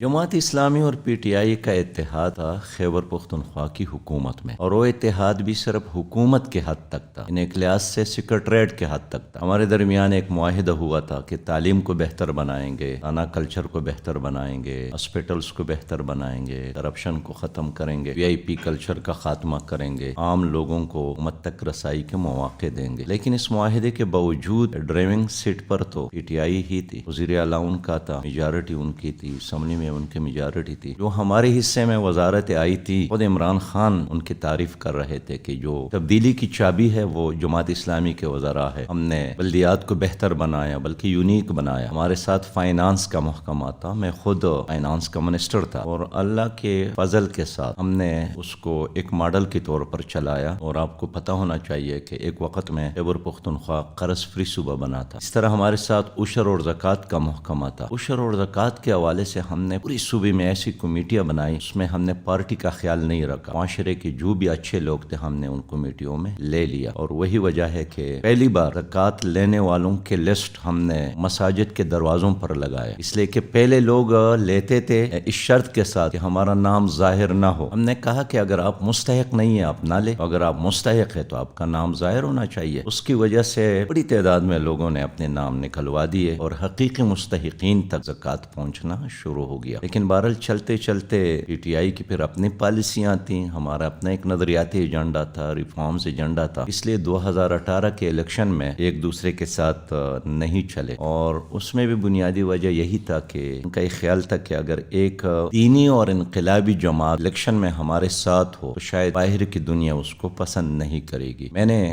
جماعت اسلامی اور P T I کا اتحاد تھا خیبر پختونخوا کی حکومت میں، اور وہ اتحاد بھی صرف حکومت کے حد تک تھا، ایک لحاظ سے سیکریٹریٹ کے حد تک تھا۔ ہمارے درمیان ایک معاہدہ ہوا تھا کہ تعلیم کو بہتر بنائیں گے، تانا کلچر کو بہتر بنائیں گے، ہاسپٹلس کو بہتر بنائیں گے، کرپشن کو ختم کریں گے، وی آئی پی کلچر کا خاتمہ کریں گے، عام لوگوں کو حکومت تک رسائی کے مواقع دیں گے۔ لیکن اس معاہدے کے باوجود ڈرائیونگ سیٹ پر تو پی ٹی آئی ہی تھی، وزیر اعلیٰ ان کا تھا، میجارٹی ان کی تھی، اسمبلی میں ان کی میجارٹی تھی۔ جو ہمارے حصے میں وزارت آئی تھی، خود عمران خان ان کی تعریف کر رہے تھے کہ جو تبدیلی کی چابی ہے وہ جماعت اسلامی کے وزراء ہے۔ ہم نے بلدیات کو بہتر بنایا، بلکہ یونیک بنایا۔ ہمارے ساتھ فائنانس کا محکمہ تھا، میں خود فائنانس کا منسٹر تھا، اور اللہ کے فضل کے ساتھ ہم نے اس کو ایک ماڈل کے طور پر چلایا۔ اور آپ کو پتہ ہونا چاہیے کہ ایک وقت میں خیبر پختونخوا قرض فری صوبہ بنا تھا۔ اس طرح ہمارے ساتھ عشر اور زکوٰۃ کا محکمہ تھا۔ عشر اور زکوٰۃ کے حوالے سے ہم نے پوری صوبے میں ایسی کمیٹیاں بنائی، اس میں ہم نے پارٹی کا خیال نہیں رکھا، معاشرے کے جو بھی اچھے لوگ تھے ہم نے ان کمیٹیوں میں لے لیا۔ اور وہی وجہ ہے کہ پہلی بار زکوٰۃ لینے والوں کے لسٹ ہم نے مساجد کے دروازوں پر لگایا، اس لیے کہ پہلے لوگ لیتے تھے اس شرط کے ساتھ کہ ہمارا نام ظاہر نہ ہو۔ ہم نے کہا کہ اگر آپ مستحق نہیں ہیں آپ نہ لیں، اگر آپ مستحق ہیں تو آپ کا نام ظاہر ہونا چاہیے۔ اس کی وجہ سے بڑی تعداد میں لوگوں نے اپنے نام نکلوا دیے اور حقیقی مستحقین تک زکوٰۃ پہنچنا شروع ہو گیا۔ لیکن بہرحال چلتے چلتے پی ٹی آئی کی پھر اپنی پالیسیاں تھیں، ہمارا اپنا ایک نظریاتی ایجنڈا تھا، ریفارمز ایجنڈا تھا، اس لیے 2018 کے الیکشن میں ایک دوسرے کے ساتھ نہیں چلے۔ اور اس میں بھی بنیادی وجہ یہی تھا کہ ان کا یہ خیال تھا کہ اگر ایک دینی اور انقلابی جماعت الیکشن میں ہمارے ساتھ ہو تو شاید باہر کی دنیا اس کو پسند نہیں کرے گی۔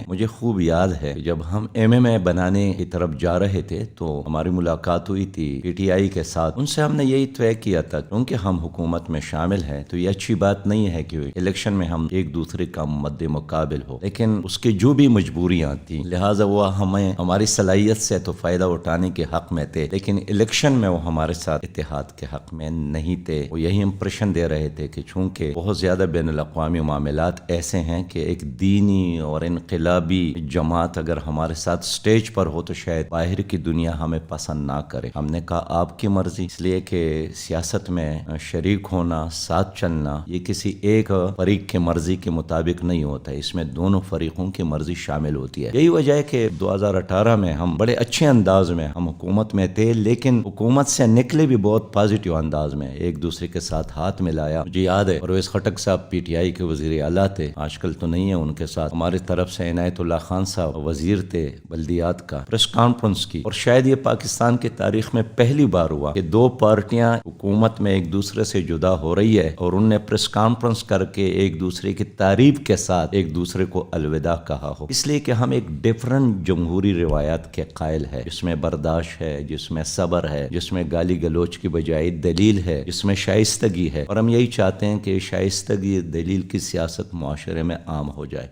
مجھے خوب یاد ہے جب ہم ایم اے بنانے کی طرف جا رہے تھے تو ہماری ملاقات ہوئی تھی پی ٹی آئی کے ساتھ۔ ان سے ہم نے یہی طے کیا تھا کیونکہ ہم حکومت میں شامل ہیں تو یہ اچھی بات نہیں ہے کہ الیکشن میں ہم ایک دوسرے کا مد مقابل ہو، لیکن اس کی جو بھی مجبوریاں تھیں لہٰذا وہ ہمیں ہماری صلاحیت سے تو فائدہ اٹھانے کے حق میں تھے، لیکن الیکشن میں وہ ہمارے ساتھ اتحاد کے حق میں نہیں تھے۔ وہ یہی امپریشن دے رہے تھے کہ چونکہ بہت زیادہ بین الاقوامی معاملات ایسے ہیں کہ ایک دینی اور انقلابی جماعت اگر ہمارے ساتھ سٹیج پر ہو تو شاید باہر کی دنیا ہمیں پسند نہ کرے۔ ہم نے کہا آپ کی مرضی، اس لیے کہ سیاست میں شریک ہونا، ساتھ چلنا، یہ کسی ایک فریق کی مرضی کے مطابق نہیں ہوتا ہے، اس میں دونوں فریقوں کی مرضی شامل ہوتی ہے۔ یہی وجہ ہے کہ 2018 میں ہم بڑے اچھے انداز میں ہم حکومت میں تھے، لیکن حکومت سے نکلے بھی بہت پازیٹیو انداز میں، ایک دوسرے کے ساتھ ہاتھ ملایا۔ مجھے یاد ہے پرویز خٹک صاحب پی ٹی آئی کے وزیر اعلیٰ تھے، آج کل تو نہیں ہے ان کے ساتھ، ہماری طرف سے عنایت اللہ خان صاحب وزیر تھے بلدیات کا، پریس کانفرنس کی، اور شاید یہ پاکستان کی تاریخ میں پہلی بار ہوا کہ دو پارٹیاں حکومت میں ایک دوسرے سے جدا ہو رہی ہے اور ان نے پریس کانفرنس کر کے ایک دوسرے کی تعریف کے ساتھ ایک دوسرے کو الوداع کہا ہو، اس لیے کہ ہم ایک ڈیفرنٹ جمہوری روایات کے قائل ہے، جس میں برداشت ہے، جس میں صبر ہے، جس میں گالی گلوچ کی بجائے دلیل ہے، جس میں شائستگی ہے، اور ہم یہی چاہتے ہیں کہ شائستگی دلیل کی سیاست معاشرے میں عام ہو جائے۔